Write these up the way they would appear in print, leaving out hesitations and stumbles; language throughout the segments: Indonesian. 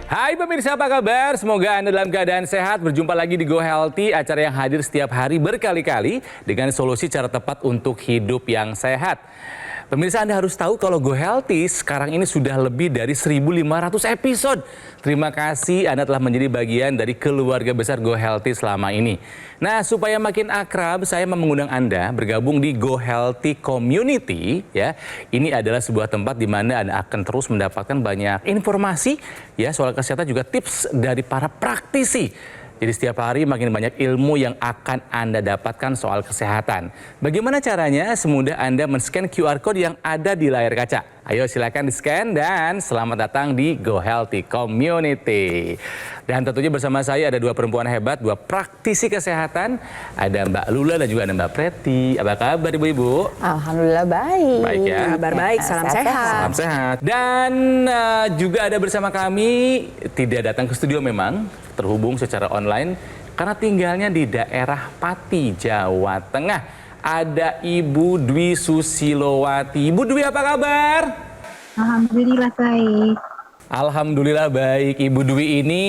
Hai pemirsa, apa kabar? Semoga Anda dalam keadaan sehat. Berjumpa lagi di Go Healthy, acara yang hadir setiap hari berkali-kali dengan solusi cara tepat untuk hidup yang sehat. Pemirsa, Anda harus tahu kalau Go Healthy sekarang ini sudah lebih dari 1.500 episode. Terima kasih Anda telah menjadi bagian dari keluarga besar Go Healthy selama ini. Nah, supaya makin akrab, saya mau mengundang Anda bergabung di Go Healthy Community. Ya, ini adalah sebuah tempat di mana Anda akan terus mendapatkan banyak informasi ya soal kesehatan, juga tips dari para praktisi. Jadi setiap hari makin banyak ilmu yang akan Anda dapatkan soal kesehatan. Bagaimana caranya? Semudah Anda men-scan QR Code yang ada di layar kaca. Ayo silakan di-scan dan selamat datang di Go Healthy Community. Dan tentunya bersama saya ada dua perempuan hebat, dua praktisi kesehatan. Ada Mbak Lula dan juga ada Mbak Preti. Apa kabar Ibu-Ibu? Alhamdulillah baik. Baik ya. Kabar baik, salam sehat. Salam sehat. Dan juga ada bersama kami, tidak datang ke studio memang, terhubung secara online karena tinggalnya di daerah Pati, Jawa Tengah. Ada Ibu Dwi Susilowati. Ibu Dwi, apa kabar? Alhamdulillah baik. Alhamdulillah baik. Ibu Dwi ini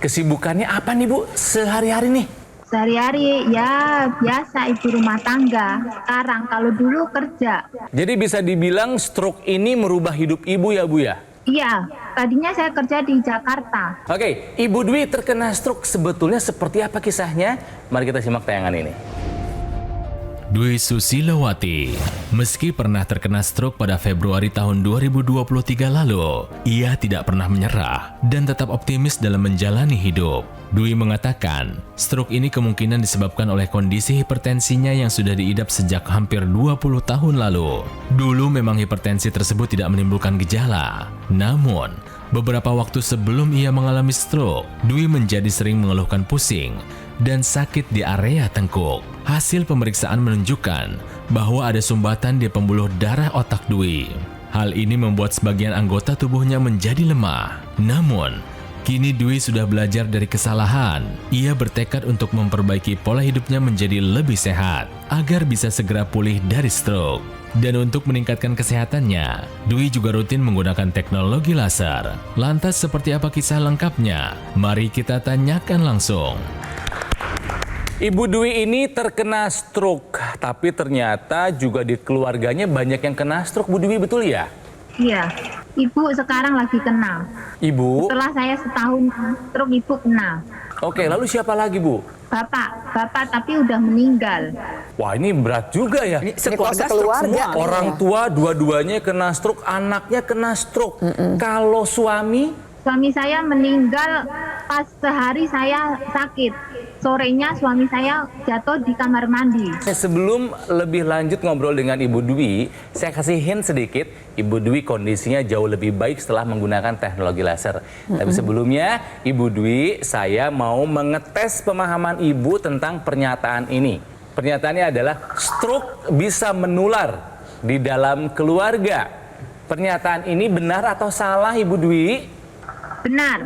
kesibukannya apa nih Bu sehari-hari nih? Sehari-hari ya biasa ibu rumah tangga. Sekarang kalau dulu kerja. Jadi bisa dibilang stroke ini merubah hidup Ibu ya Bu ya? Iya, tadinya saya kerja di Jakarta. Oke, Ibu Dwi terkena stroke sebetulnya seperti apa kisahnya? Mari kita simak tayangan ini. Dwi Susilowati, meski pernah terkena stroke pada Februari tahun 2023 lalu, ia tidak pernah menyerah dan tetap optimis dalam menjalani hidup. Dwi mengatakan, stroke ini kemungkinan disebabkan oleh kondisi hipertensinya yang sudah diidap sejak hampir 20 tahun lalu. Dulu memang hipertensi tersebut tidak menimbulkan gejala, namun beberapa waktu sebelum ia mengalami stroke, Dwi menjadi sering mengeluhkan pusing dan sakit di area tengkuk. Hasil pemeriksaan menunjukkan bahwa ada sumbatan di pembuluh darah otak Dwi. Hal ini membuat sebagian anggota tubuhnya menjadi lemah. Namun, kini Dwi sudah belajar dari kesalahan. Ia bertekad untuk memperbaiki pola hidupnya menjadi lebih sehat agar bisa segera pulih dari stroke. Dan untuk meningkatkan kesehatannya, Dwi juga rutin menggunakan teknologi laser. Lantas seperti apa kisah lengkapnya? Mari kita tanyakan langsung. Ibu Dwi ini terkena stroke, tapi ternyata juga di keluarganya banyak yang kena stroke, Bu Dwi, betul ya? Iya, ibu sekarang lagi kena. Ibu? Setelah saya setahun stroke, ibu kena. Oke, lalu siapa lagi Bu? Bapak tapi udah meninggal. Wah, ini berat juga ya. Ini keluarga. Orang tua dua-duanya kena stroke, anaknya kena stroke. Kalau suami Saya meninggal pas sehari saya sakit. Sorenya suami saya jatuh di kamar mandi. Sebelum lebih lanjut ngobrol dengan Ibu Dwi, saya kasih hint sedikit. Ibu Dwi kondisinya jauh lebih baik setelah menggunakan teknologi laser. Tapi sebelumnya, Ibu Dwi, saya mau mengetes pemahaman Ibu tentang pernyataan ini. Pernyataannya adalah stroke bisa menular di dalam keluarga. Pernyataan ini benar atau salah, Ibu Dwi? Benar.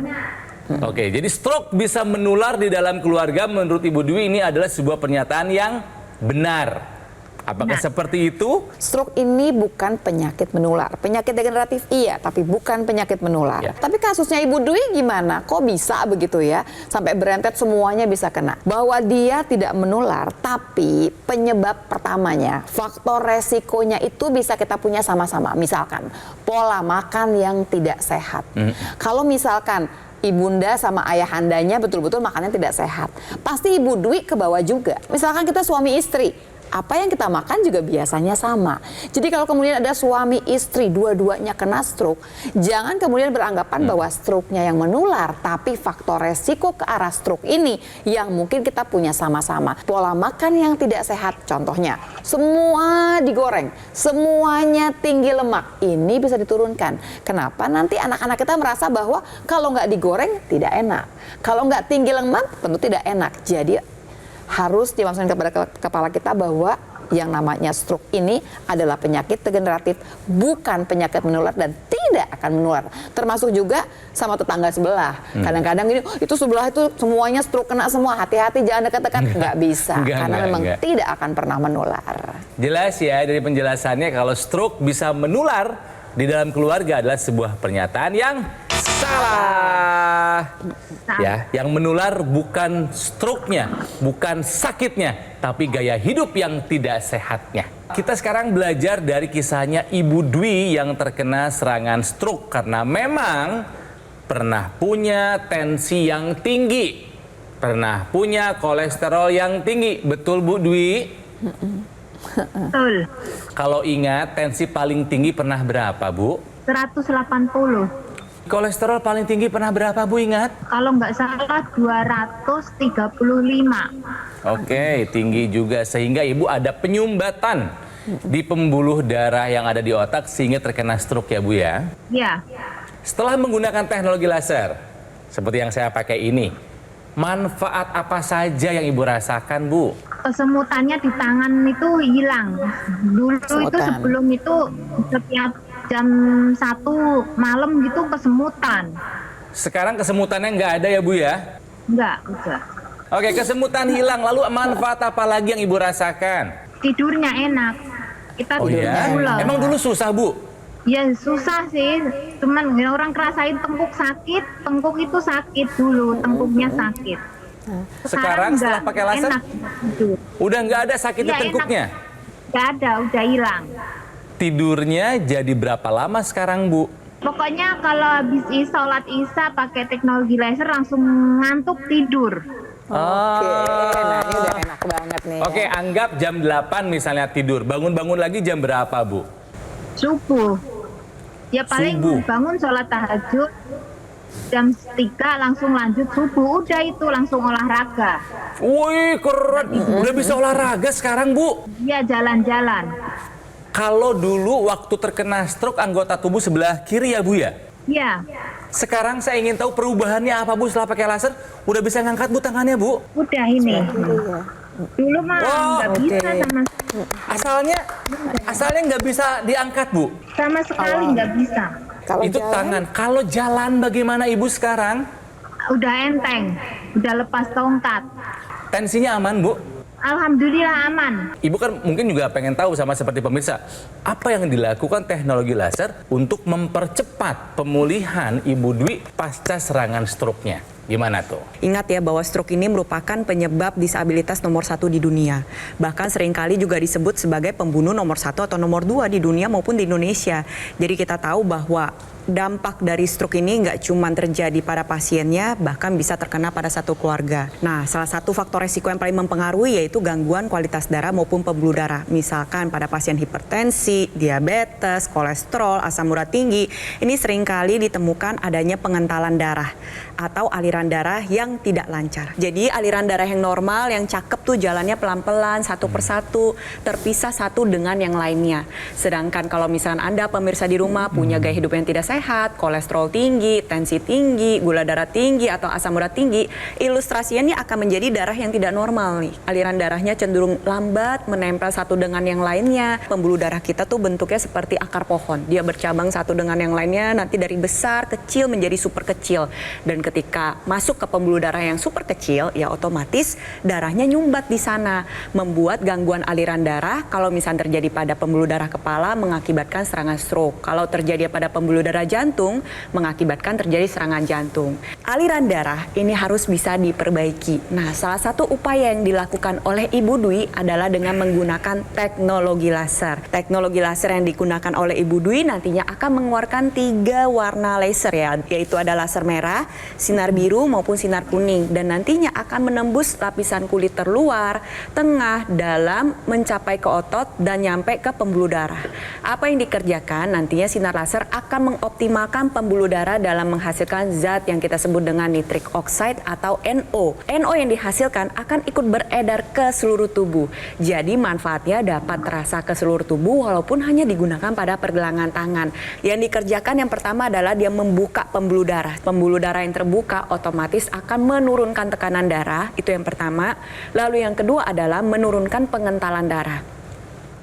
Oke, jadi stroke bisa menular di dalam keluarga menurut Ibu Dwi ini adalah sebuah pernyataan yang benar. Apakah seperti itu? Stroke ini bukan penyakit menular. Penyakit degeneratif iya, tapi bukan penyakit menular. Ya. Tapi kasusnya Ibu Dwi gimana? Kok bisa begitu ya? Sampai berentet semuanya bisa kena. Bahwa dia tidak menular, tapi penyebab pertamanya, faktor resikonya itu bisa kita punya sama-sama. Misalkan, pola makan yang tidak sehat. Kalau misalkan ibunda sama ayahandanya betul-betul makannya tidak sehat, pasti Ibu Dwi ke bawah juga. Misalkan kita suami istri, apa yang kita makan juga biasanya sama. Jadi kalau kemudian ada suami istri dua-duanya kena stroke, jangan kemudian beranggapan bahwa stroke-nya yang menular, tapi faktor resiko ke arah stroke ini yang mungkin kita punya sama-sama. Pola makan yang tidak sehat, contohnya semua digoreng, semuanya tinggi lemak, ini bisa diturunkan. Kenapa? Nanti anak-anak kita merasa bahwa kalau nggak digoreng tidak enak, kalau nggak tinggi lemak tentu tidak enak. Jadi harus dimasukkan kepada kepala kita bahwa yang namanya stroke ini adalah penyakit degeneratif, bukan penyakit menular dan tidak akan menular. Termasuk juga sama tetangga sebelah. Kadang-kadang ini itu sebelah itu semuanya stroke kena semua. Hati-hati jangan dekat-dekat. Nggak bisa karena memang tidak akan pernah menular. Jelas ya dari penjelasannya kalau stroke bisa menular di dalam keluarga adalah sebuah pernyataan yang salah. Salah. Ya, yang menular bukan stroke-nya, bukan sakitnya, tapi gaya hidup yang tidak sehatnya. Kita sekarang belajar dari kisahnya Ibu Dwi yang terkena serangan stroke karena memang pernah punya tensi yang tinggi, pernah punya kolesterol yang tinggi. Betul Bu Dwi? Betul. Kalau ingat tensi paling tinggi pernah berapa Bu? 180. Kolesterol paling tinggi pernah berapa Bu, ingat? Kalau nggak salah 235. Oke, tinggi juga sehingga Ibu ada penyumbatan di pembuluh darah yang ada di otak sehingga terkena stroke ya Bu ya. Ya, Setelah menggunakan teknologi laser seperti yang saya pakai ini, manfaat apa saja yang Ibu rasakan Bu? kesemutannya di tangan itu hilang. Dulu itu Kesemutan. sebelum itu setiap jam 1 malam gitu kesemutan. Sekarang kesemutannya nggak ada ya Bu ya? Enggak, udah. Oke, kesemutan hilang. Lalu manfaat apa lagi yang Ibu rasakan? Tidurnya enak. Kita Oh tidurnya ya? pulas. Emang dulu susah Bu? Ya susah sih, cuman orang kerasain tengkuk sakit, tengkuk itu sakit dulu, tengkuknya sakit. Sekarang setelah enggak, pakai laser? enak tidur. Udah nggak ada sakit di Iya, enak. tengkuknya? Nggak ada, udah hilang. Tidurnya jadi berapa lama sekarang Bu? Pokoknya kalau habis sholat isya pakai teknologi laser langsung ngantuk tidur. Oke, nah ini udah Ah. enak banget nih. Oke, anggap jam 8 misalnya tidur. Bangun-bangun lagi jam berapa Bu? Subuh. Ya paling Subuh. bangun sholat tahajud jam 3 langsung lanjut subuh. Udah itu langsung olahraga. Wih, keren. Udah bisa olahraga sekarang Bu. Ya jalan-jalan. Kalau dulu waktu terkena stroke anggota tubuh sebelah kiri ya Bu ya? Ya, Sekarang saya ingin tahu perubahannya apa Bu setelah pakai laser? Udah bisa ngangkat Bu tangannya Bu? udah ini. Iya. Dulu mah Wow, nggak bisa Asalnya nggak bisa diangkat Bu? sama sekali nggak bisa. Kalau Itu jalan, tangan. Kalau jalan bagaimana Ibu sekarang? Udah enteng, udah lepas tongkat. Tensinya aman Bu? Alhamdulillah aman. Ibu kan mungkin juga pengen tahu sama seperti pemirsa, apa yang dilakukan teknologi laser untuk mempercepat pemulihan Ibu Dwi pasca serangan stroke-nya? Gimana tuh? Ingat ya bahwa stroke ini merupakan penyebab disabilitas nomor 1 di dunia. Bahkan seringkali juga disebut sebagai pembunuh nomor 1 atau nomor 2 di dunia maupun di Indonesia. Jadi kita tahu bahwa dampak dari stroke ini nggak cuma terjadi pada pasiennya, bahkan bisa terkena pada satu keluarga. Nah, salah satu faktor resiko yang paling mempengaruhi yaitu gangguan kualitas darah maupun pembuluh darah. Misalkan pada pasien hipertensi, diabetes, kolesterol, asam urat tinggi, ini seringkali ditemukan adanya pengentalan darah atau aliran darah yang tidak lancar. Jadi aliran darah yang normal, yang cakep tuh jalannya pelan-pelan, satu persatu, terpisah satu dengan yang lainnya. Sedangkan kalau misalnya Anda pemirsa di rumah punya gaya hidup yang tidak sehat, kolesterol tinggi, tensi tinggi, gula darah tinggi, atau asam urat tinggi, ilustrasinya ini akan menjadi darah yang tidak normal nih. Aliran darahnya cenderung lambat, menempel satu dengan yang lainnya. Pembuluh darah kita tuh bentuknya seperti akar pohon. Dia bercabang satu dengan yang lainnya, nanti dari besar, kecil menjadi super kecil. Dan ketika masuk ke pembuluh darah yang super kecil, ya otomatis darahnya nyumbat di sana. Membuat gangguan aliran darah, kalau misalnya terjadi pada pembuluh darah kepala, mengakibatkan serangan stroke. Kalau terjadi pada pembuluh darah jantung, mengakibatkan terjadi serangan jantung. Aliran darah ini harus bisa diperbaiki. Nah, salah satu upaya yang dilakukan oleh Ibu Dwi adalah dengan menggunakan teknologi laser. Teknologi laser yang digunakan oleh Ibu Dwi nantinya akan mengeluarkan 3 warna laser ya, yaitu ada laser merah, sinar biru maupun sinar kuning, dan nantinya akan menembus lapisan kulit terluar, tengah, dalam, mencapai ke otot dan nyampe ke pembuluh darah. Apa yang dikerjakan? Nantinya sinar laser akan mengoptimalkan pembuluh darah dalam menghasilkan zat yang kita sebut dengan nitric oxide atau NO. NO yang dihasilkan akan ikut beredar ke seluruh tubuh. Jadi manfaatnya dapat terasa ke seluruh tubuh walaupun hanya digunakan pada pergelangan tangan. Yang dikerjakan yang pertama adalah dia membuka pembuluh darah. Pembuluh darah yang terbuka otomatis akan menurunkan tekanan darah, itu yang pertama. Lalu yang kedua adalah menurunkan pengentalan darah.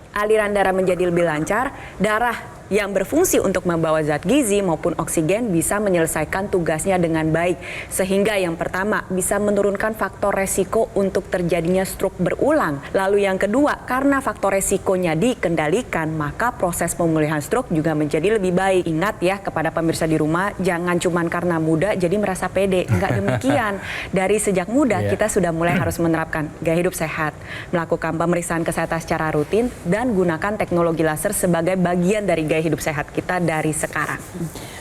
Aliran darah menjadi lebih lancar, darah yang berfungsi untuk membawa zat gizi maupun oksigen bisa menyelesaikan tugasnya dengan baik. Sehingga yang pertama bisa menurunkan faktor resiko untuk terjadinya stroke berulang. Lalu yang kedua, karena faktor resikonya dikendalikan, maka proses pemulihan stroke juga menjadi lebih baik. Ingat ya kepada pemirsa di rumah, jangan cuman karena muda jadi merasa pede. Enggak demikian. Dari sejak muda kita sudah mulai harus menerapkan gaya hidup sehat, melakukan pemeriksaan kesehatan secara rutin, dan gunakan teknologi laser sebagai bagian dari gaya hidup sehat kita dari sekarang.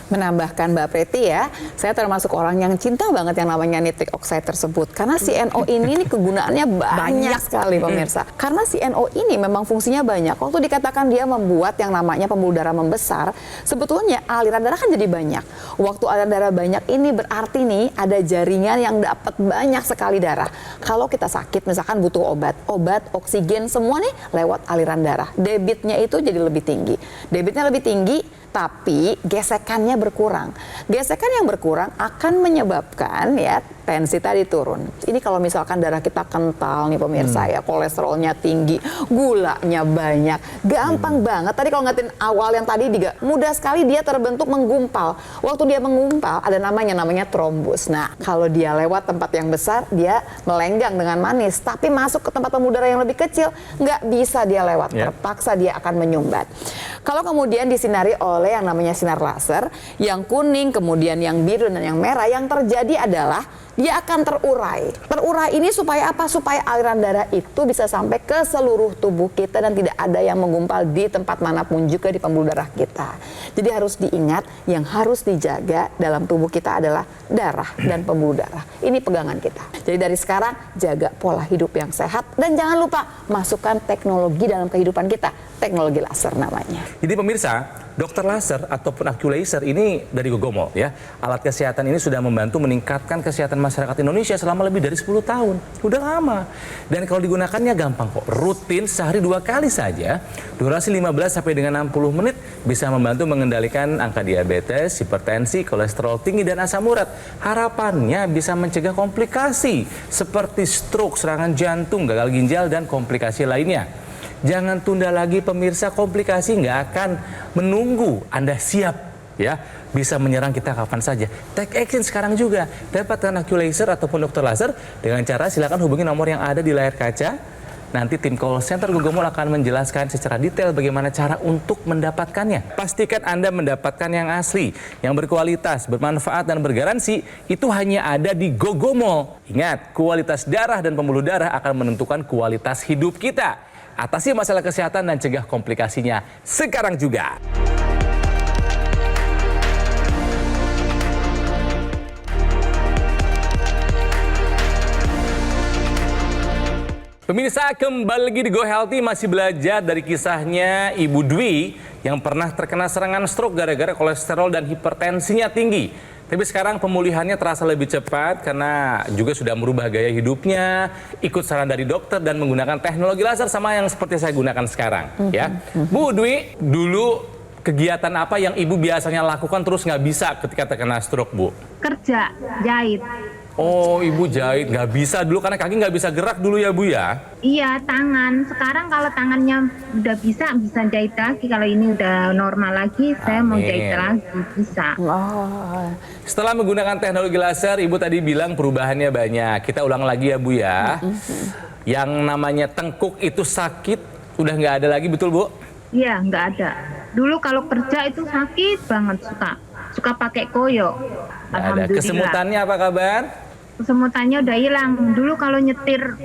Menambahkan Mbak Preti ya, saya termasuk orang yang cinta banget yang namanya nitric oxide tersebut. Karena si NO ini kegunaannya banyak sekali pemirsa. Karena si NO ini memang fungsinya banyak. Waktu dikatakan dia membuat yang namanya pembuluh darah membesar, sebetulnya aliran darah kan jadi banyak. Waktu aliran darah banyak ini berarti nih ada jaringan yang dapat banyak sekali darah. Kalau kita sakit misalkan butuh obat, oksigen, semua nih lewat aliran darah. Debitnya itu jadi lebih tinggi. Debitnya lebih tinggi, tapi gesekannya berkurang. Gesekan yang berkurang akan menyebabkan ya tensi tadi turun. Ini kalau misalkan darah kita kental nih pemirsa ya, kolesterolnya tinggi, gulanya banyak, gampang banget. Tadi kalau ngatin awal yang tadi juga mudah sekali dia terbentuk menggumpal. Waktu dia menggumpal ada namanya trombus. Nah kalau dia lewat tempat yang besar dia melenggang dengan manis, tapi masuk ke tempat pembuluh darah yang lebih kecil nggak bisa dia lewat, terpaksa dia akan menyumbat. Kalau kemudian disinari oleh yang namanya sinar laser, yang kuning, kemudian yang biru dan yang merah, yang terjadi adalah dia akan terurai. Terurai ini supaya apa? Supaya aliran darah itu bisa sampai ke seluruh tubuh kita dan tidak ada yang menggumpal di tempat manapun juga di pembuluh darah kita. Jadi harus diingat, yang harus dijaga dalam tubuh kita adalah darah dan pembuluh darah. Ini pegangan kita. Jadi dari sekarang jaga pola hidup yang sehat dan jangan lupa masukkan teknologi dalam kehidupan kita. Teknologi laser namanya. Jadi pemirsa, dokter laser ataupun Accu-Laser ini dari Gogomol ya. Alat kesehatan ini sudah membantu meningkatkan kesehatan masyarakat Indonesia selama lebih dari 10 tahun. Udah lama. Dan kalau digunakannya gampang kok. Rutin sehari 2 kali saja. Durasi 15 sampai dengan 60 menit bisa membantu mengendalikan angka diabetes, hipertensi, kolesterol tinggi dan asam urat. Harapannya bisa mencegah komplikasi seperti stroke, serangan jantung, gagal ginjal dan komplikasi lainnya. Jangan tunda lagi pemirsa, komplikasi nggak akan menunggu Anda siap ya, bisa menyerang kita kapan saja. Take action sekarang juga. Dapatkan Accu-Laser ataupun dokter laser dengan cara silakan hubungi nomor yang ada di layar kaca. Nanti tim call center Gogomol akan menjelaskan secara detail bagaimana cara untuk mendapatkannya. Pastikan Anda mendapatkan yang asli, yang berkualitas, bermanfaat dan bergaransi. Itu hanya ada di Gogomol. Ingat, kualitas darah dan pembuluh darah akan menentukan kualitas hidup kita. Atasi masalah kesehatan dan cegah komplikasinya sekarang juga. Pemirsa, kembali lagi di Go Healthy, masih belajar dari kisahnya Ibu Dwi yang pernah terkena serangan stroke gara-gara kolesterol dan hipertensinya tinggi. Tapi sekarang pemulihannya terasa lebih cepat karena juga sudah merubah gaya hidupnya, ikut saran dari dokter dan menggunakan teknologi laser sama yang seperti saya gunakan sekarang. Ya, Bu Dwi, dulu kegiatan apa yang Ibu biasanya lakukan terus nggak bisa ketika terkena stroke, Bu? Kerja, jahit. Oh, Ibu jahit nggak bisa dulu karena kaki nggak bisa gerak dulu ya, Bu ya? Iya, tangan. Sekarang kalau tangannya udah bisa jahit lagi. Kalau ini udah normal lagi, saya mau jahit lagi, bisa. Oh. Setelah menggunakan teknologi laser, Ibu tadi bilang perubahannya banyak. Kita ulang lagi ya, Bu ya. Yang namanya tengkuk itu sakit, udah nggak ada lagi, betul, Bu? Iya, nggak ada. Dulu kalau kerja itu sakit banget, suka pakai koyo. Nggak ada. Kesemutannya apa kabar? Kesemutannya udah hilang. Dulu kalau nyetir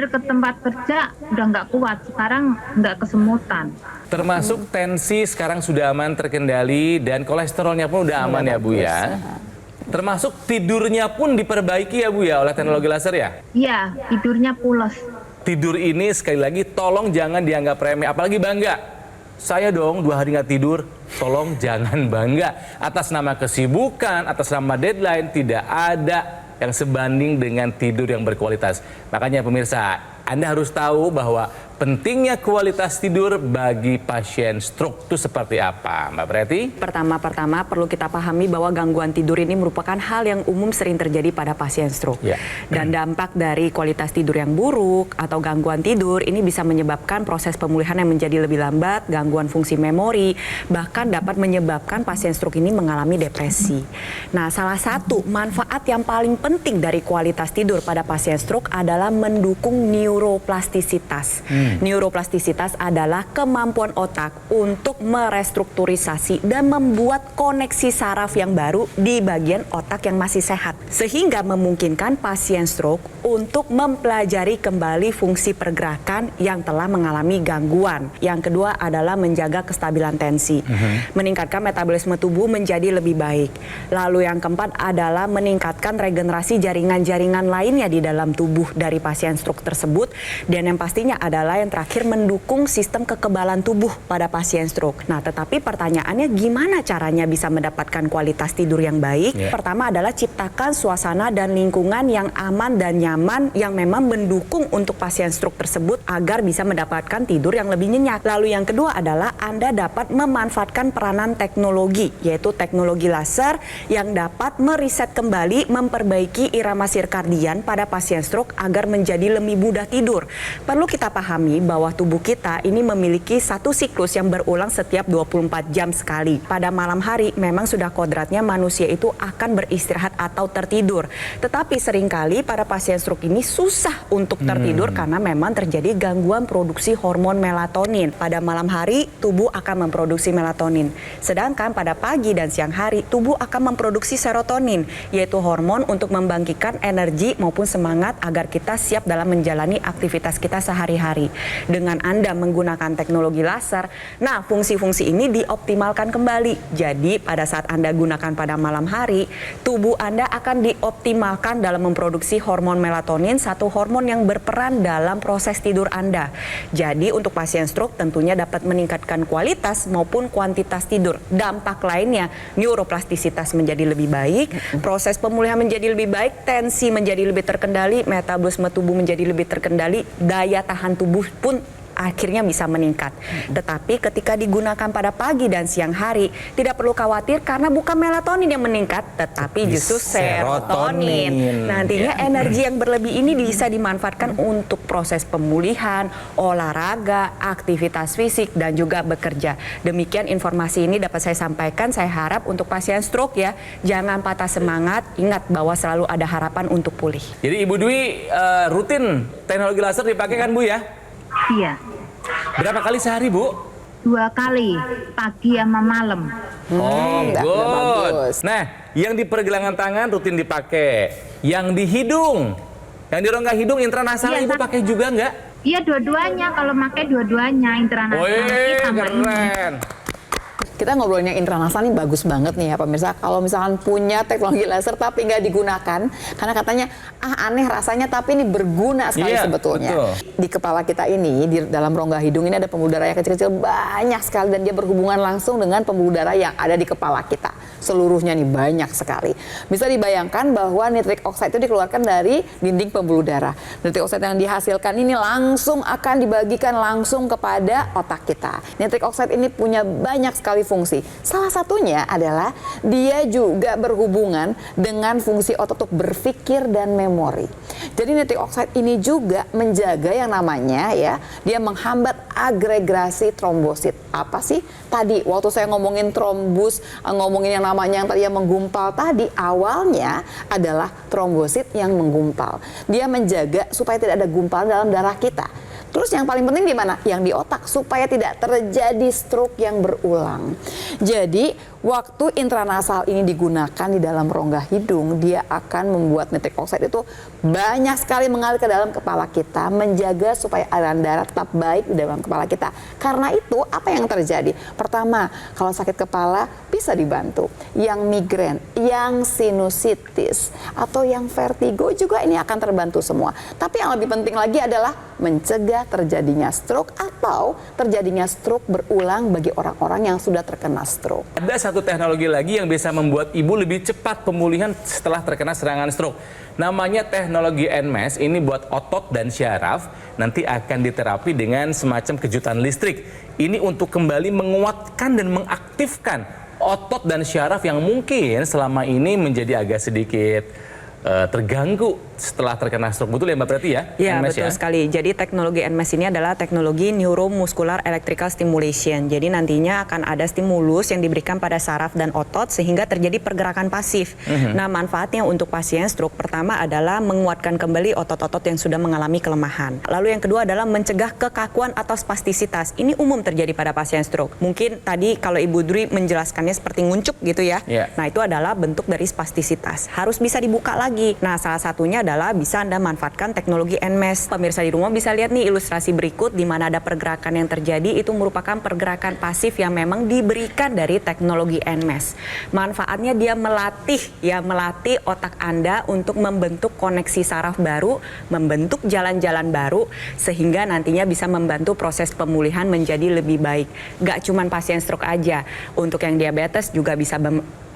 ke tempat kerja udah nggak kuat. Sekarang nggak kesemutan. Termasuk tensi sekarang sudah aman terkendali dan kolesterolnya pun udah aman ya, Bu ya. Termasuk tidurnya pun diperbaiki ya, Bu ya, oleh teknologi laser ya. Iya, tidurnya pules. Tidur ini sekali lagi tolong jangan dianggap remeh, apalagi bangga. Saya dong 2 hari nggak tidur, tolong jangan bangga. Atas nama kesibukan, atas nama deadline, tidak ada yang sebanding dengan tidur yang berkualitas. Makanya pemirsa, Anda harus tahu bahwa pentingnya kualitas tidur bagi pasien stroke itu seperti apa, Mbak Preti? Pertama perlu kita pahami bahwa gangguan tidur ini merupakan hal yang umum sering terjadi pada pasien stroke. Ya. Dan dampak dari kualitas tidur yang buruk atau gangguan tidur ini bisa menyebabkan proses pemulihan yang menjadi lebih lambat, gangguan fungsi memori, bahkan dapat menyebabkan pasien stroke ini mengalami depresi. Nah, salah satu manfaat yang paling penting dari kualitas tidur pada pasien stroke adalah mendukung neuroplastisitas. Neuroplastisitas adalah kemampuan otak untuk merestrukturisasi dan membuat koneksi saraf yang baru di bagian otak yang masih sehat. Sehingga memungkinkan pasien stroke untuk mempelajari kembali fungsi pergerakan yang telah mengalami gangguan. Yang kedua adalah menjaga kestabilan tensi. Meningkatkan metabolisme tubuh menjadi lebih baik. Lalu yang keempat adalah meningkatkan regenerasi jaringan-jaringan lainnya di dalam tubuh dari pasien stroke tersebut. Dan yang pastinya adalah yang terakhir mendukung sistem kekebalan tubuh pada pasien stroke. Nah, tetapi pertanyaannya gimana caranya bisa mendapatkan kualitas tidur yang baik? Pertama adalah ciptakan suasana dan lingkungan yang aman dan nyaman yang memang mendukung untuk pasien stroke tersebut agar bisa mendapatkan tidur yang lebih nyenyak. Lalu yang kedua adalah Anda dapat memanfaatkan peranan teknologi, yaitu teknologi laser yang dapat meriset kembali, memperbaiki irama sirkadian pada pasien stroke agar menjadi lebih mudah tidur. Perlu kita pahami bahwa tubuh kita ini memiliki satu siklus yang berulang setiap 24 jam sekali. Pada malam hari memang sudah kodratnya manusia itu akan beristirahat atau tertidur. Tetapi seringkali pada pasien stroke ini susah untuk tertidur karena memang terjadi gangguan produksi hormon melatonin. Pada malam hari tubuh akan memproduksi melatonin. Sedangkan pada pagi dan siang hari tubuh akan memproduksi serotonin, yaitu hormon untuk membangkitkan energi maupun semangat agar kita siap dalam menjalani aktivitas kita sehari-hari. Dengan Anda menggunakan teknologi laser, nah fungsi-fungsi ini dioptimalkan kembali. Jadi pada saat Anda gunakan pada malam hari, tubuh Anda akan dioptimalkan dalam memproduksi hormon melatonin, satu hormon yang berperan dalam proses tidur Anda. Jadi untuk pasien stroke tentunya dapat meningkatkan kualitas maupun kuantitas tidur. Dampak lainnya, neuroplastisitas menjadi lebih baik, proses pemulihan menjadi lebih baik, tensi menjadi lebih terkendali, metabolisme tubuh menjadi lebih terkendali, daya tahan tubuh pun akhirnya bisa meningkat. Tetapi ketika digunakan pada pagi dan siang hari, tidak perlu khawatir karena bukan melatonin yang meningkat, tetapi justru serotonin. Nantinya energi yang berlebih ini bisa dimanfaatkan untuk proses pemulihan, olahraga, aktivitas fisik, dan juga bekerja. Demikian informasi ini dapat saya sampaikan. Saya harap untuk pasien stroke ya, jangan patah semangat, ingat bahwa selalu ada harapan untuk pulih. Jadi Ibu Dwi rutin teknologi laser dipakai kan Bu ya? Iya, Berapa kali sehari Bu? 2 kali, pagi sama malam. Oh, udah good. bagus. Nah, yang di pergelangan tangan rutin dipakai. Yang di hidung, yang di rongga hidung intranasal Iya, Ibu pakai juga nggak? Iya, dua-duanya. Kalau pakai dua-duanya, intranasal Wih, sama ini. keren. Kita ngobrolnya intranasal nih bagus banget nih ya pemirsa. Kalau misalkan punya teknologi laser tapi nggak digunakan, karena katanya aneh rasanya tapi ini berguna sekali Iya, sebetulnya. betul. Di kepala kita ini, di dalam rongga hidung ini ada pembuluh darah yang kecil-kecil banyak sekali dan dia berhubungan langsung dengan pembuluh darah yang ada di kepala kita. Seluruhnya nih banyak sekali. Bisa dibayangkan bahwa nitric oxide itu dikeluarkan dari dinding pembuluh darah. Nitric oxide yang dihasilkan ini langsung akan dibagikan langsung kepada otak kita. Nitric oxide ini punya banyak sekali fungsi. Salah satunya adalah dia juga berhubungan dengan fungsi otot untuk berpikir dan memori. Jadi nitric oxide ini juga menjaga yang namanya ya, dia menghambat agregasi trombosit. Apa sih? Tadi waktu saya ngomongin trombus, ngomongin yang namanya yang tadi yang menggumpal tadi, awalnya adalah trombosit yang menggumpal. Dia menjaga supaya tidak ada gumpalan dalam darah kita. Terus yang paling penting di mana? Yang di otak, supaya tidak terjadi stroke yang berulang. Jadi waktu intranasal ini digunakan di dalam rongga hidung, dia akan membuat nitric oxide itu banyak sekali mengalir ke dalam kepala kita, menjaga supaya aliran darah tetap baik di dalam kepala kita. Karena itu apa yang terjadi? Pertama, kalau sakit kepala bisa dibantu. Yang migrain, yang sinusitis, atau yang vertigo juga ini akan terbantu semua. Tapi yang lebih penting lagi adalah mencegah terjadinya stroke atau terjadinya stroke berulang bagi orang-orang yang sudah terkena stroke. Ada satu teknologi lagi yang bisa membuat ibu lebih cepat pemulihan setelah terkena serangan stroke. Namanya teknologi NMAS, ini buat otot dan syaraf, nanti akan diterapi dengan semacam kejutan listrik. Ini untuk kembali menguatkan dan mengaktifkan otot dan syaraf yang mungkin selama ini menjadi agak sedikit terganggu setelah terkena stroke. Betul ya Mbak Preti ya? Ya, NMAS betul ya? sekali. Jadi teknologi NMAS ini adalah teknologi Neuromuscular Electrical Stimulation. Jadi nantinya akan ada stimulus yang diberikan pada saraf dan otot sehingga terjadi pergerakan pasif. Nah, manfaatnya untuk pasien stroke pertama adalah menguatkan kembali otot-otot yang sudah mengalami kelemahan. Lalu yang kedua adalah mencegah kekakuan atau spastisitas. Ini umum terjadi pada pasien stroke. Mungkin tadi kalau Ibu Dwi menjelaskannya seperti nguncup gitu ya. Yeah. Nah, itu adalah bentuk dari spastisitas. Harus bisa dibuka lagi. Nah, salah satunya adalah bisa Anda manfaatkan teknologi NMAS. Pemirsa di rumah bisa lihat nih ilustrasi berikut di mana ada pergerakan yang terjadi, itu merupakan pergerakan pasif yang memang diberikan dari teknologi NMAS. Manfaatnya dia melatih otak Anda untuk membentuk koneksi saraf baru, membentuk jalan-jalan baru sehingga nantinya bisa membantu proses pemulihan menjadi lebih baik. Gak cuman pasien stroke aja, untuk yang diabetes juga bisa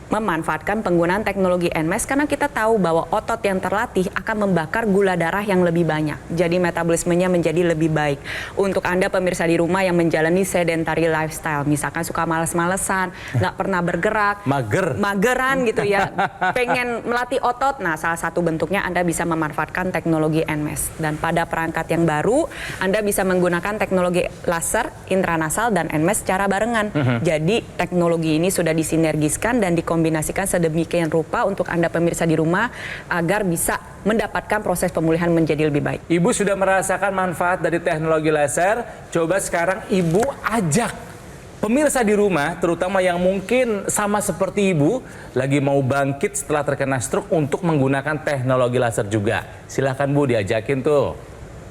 memanfaatkan penggunaan teknologi NMAS karena kita tahu bahwa otot yang terlatih akan membakar gula darah yang lebih banyak. Jadi metabolismenya menjadi lebih baik. Untuk Anda pemirsa di rumah yang menjalani sedentary lifestyle, misalkan suka males-malesan, nggak pernah bergerak, mageran gitu ya, pengen melatih otot, nah salah satu bentuknya Anda bisa memanfaatkan teknologi NMAS. Dan pada perangkat yang baru, Anda bisa menggunakan teknologi laser, intranasal, dan NMAS secara barengan. Jadi teknologi ini sudah disinergiskan dan dikombinasikan sedemikian rupa untuk Anda pemirsa di rumah agar bisa mendapatkan proses pemulihan menjadi lebih baik. Ibu sudah merasakan manfaat dari teknologi laser, coba sekarang Ibu ajak pemirsa di rumah, terutama yang mungkin sama seperti Ibu, lagi mau bangkit setelah terkena stroke untuk menggunakan teknologi laser juga. Silahkan Bu, diajakin tuh.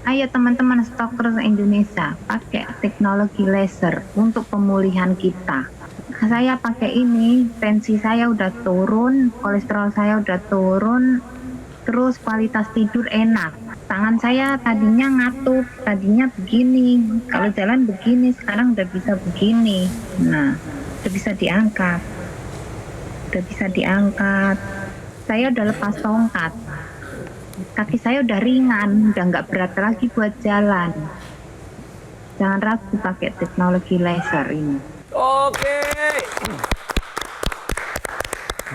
Ayo teman-teman stroker Indonesia, pakai teknologi laser untuk pemulihan kita. Saya pakai ini, tensi saya udah turun, kolesterol saya udah turun, terus kualitas tidur enak. Tangan saya tadinya ngatup, tadinya begini, kalau jalan begini, sekarang udah bisa begini. Nah, udah bisa diangkat. Saya udah lepas tongkat. Kaki saya udah ringan, udah nggak berat lagi buat jalan. Jangan ragu pakai teknologi laser ini. Oke.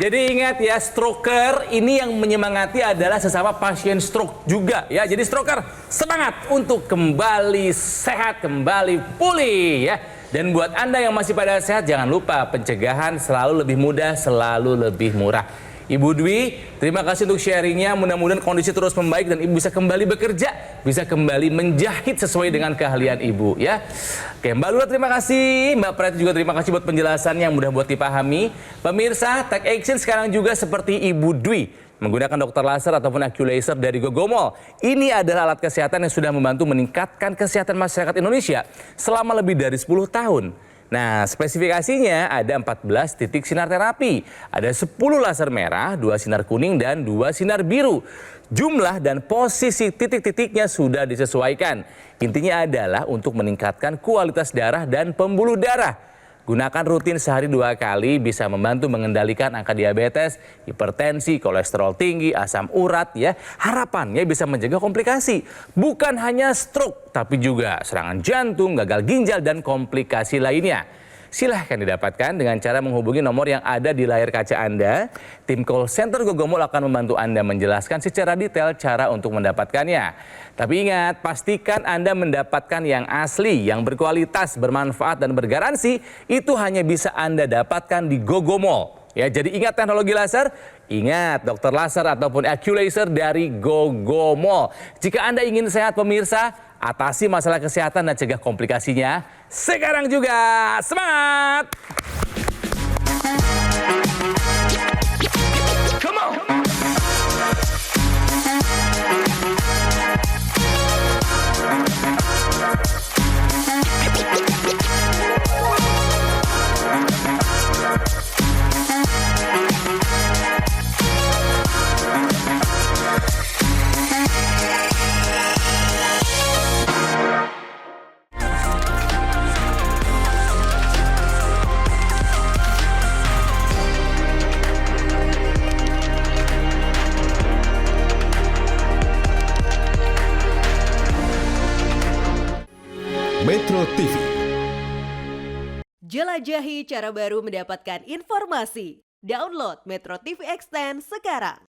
Jadi ingat ya, stroker ini yang menyemangati adalah sesama pasien stroke juga ya. Jadi stroker, semangat untuk kembali sehat, kembali pulih ya. Dan buat Anda yang masih pada sehat, jangan lupa pencegahan selalu lebih mudah, selalu lebih murah. Ibu Dwi, terima kasih untuk sharingnya. Mudah-mudahan kondisi terus membaik dan Ibu bisa kembali bekerja, bisa kembali menjahit sesuai dengan keahlian Ibu ya. Oke, Mbak Lula terima kasih, Mbak Preti juga terima kasih buat penjelasan yang mudah buat dipahami. Pemirsa, take action sekarang juga seperti Ibu Dwi, menggunakan dokter laser ataupun AccuLaser dari Gogomol. Ini adalah alat kesehatan yang sudah membantu meningkatkan kesehatan masyarakat Indonesia selama lebih dari 10 tahun. Nah, spesifikasinya ada 14 titik sinar terapi. Ada 10 laser merah, 2 sinar kuning, dan 2 sinar biru. Jumlah dan posisi titik-titiknya sudah disesuaikan. Intinya adalah untuk meningkatkan kualitas darah dan pembuluh darah. Gunakan rutin sehari 2 kali bisa membantu mengendalikan angka diabetes, hipertensi, kolesterol tinggi, asam urat ya. Harapannya bisa mencegah komplikasi. Bukan hanya stroke, tapi juga serangan jantung, gagal ginjal, dan komplikasi lainnya. Silahkan didapatkan dengan cara menghubungi nomor yang ada di layar kaca Anda. Tim call center Gogomol akan membantu Anda menjelaskan secara detail cara untuk mendapatkannya. Tapi ingat, pastikan Anda mendapatkan yang asli, yang berkualitas, bermanfaat, dan bergaransi. Itu hanya bisa Anda dapatkan di Gogomol. Ya, jadi ingat teknologi laser, ingat dokter laser ataupun AccuLaser dari Gogomol. Jika Anda ingin sehat pemirsa, atasi masalah kesehatan dan cegah komplikasinya sekarang juga. Semangat! Come on! Jelajahi cara baru mendapatkan informasi. Download Metro TV Extend sekarang.